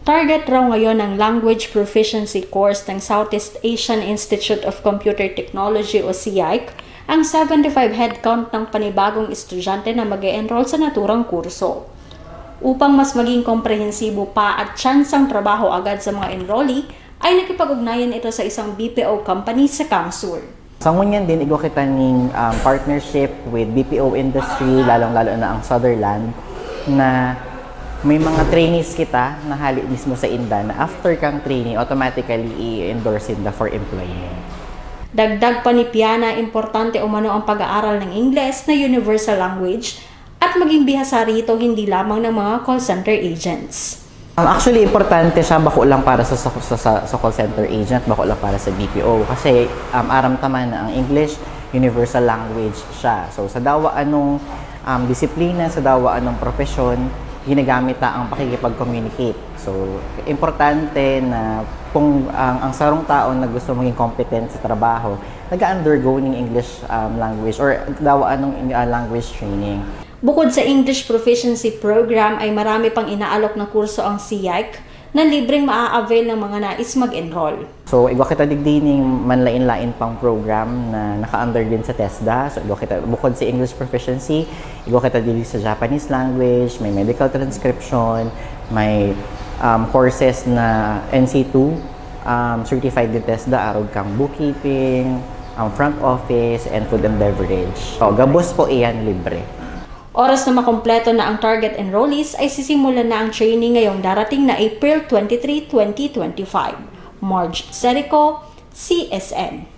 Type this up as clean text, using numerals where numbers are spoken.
Target raw ngayon ng Language Proficiency Course ng Southeast Asian Institute of Computer Technology o SEAIC ang 75 headcount ng panibagong estudyante na mag-e-enroll sa naturang kurso. Upang mas maging komprehensibo pa at tsansang trabaho agad sa mga enrollee, ay nakipag-ugnayan ito sa isang BPO company sa Kamsur. Sa ngunyan din, igwa kita ng partnership with BPO industry, lalong-lalo na ang Sutherland, na may mga trainees kita na hali mismo sa Inda na after kang training, automatically i-endorse Inda for employment. Dagdag pa ni Piana, importante umano ang pag-aaral ng Ingles na universal language at maging bihasa rito hindi lamang ng mga call center agents. Actually, importante siya bako lang para sa call center agent, bako lang para sa BPO. Kasi aram taman na ang English, universal language siya. So sa dawa anong disiplina, sa dawa anong profesyon, ginagamit ang pakikipag-communicate. So, importante na kung ang sarong tao na gusto maging competent sa trabaho, nag-undergo ng English language or dawa anong language training. Bukod sa English Proficiency Program ay marami pang inaalok na kurso ang SEAIC na libreng maa-avail ng mga nais mag-enroll. So, igwa kita digdining manlain-lain pang program na naka-under din sa TESDA. So, igwa kita, bukod sa English Proficiency, igwa kita din sa Japanese language, may medical transcription, may courses na NC2, certified din TESDA, arog kang bookkeeping, front office, and food and beverage. So, gabos po iyan libre. Oras na makompleto na ang target enrollees ay sisimulan na ang training ngayong darating na April 23, 2025. Marge Serico, CSN.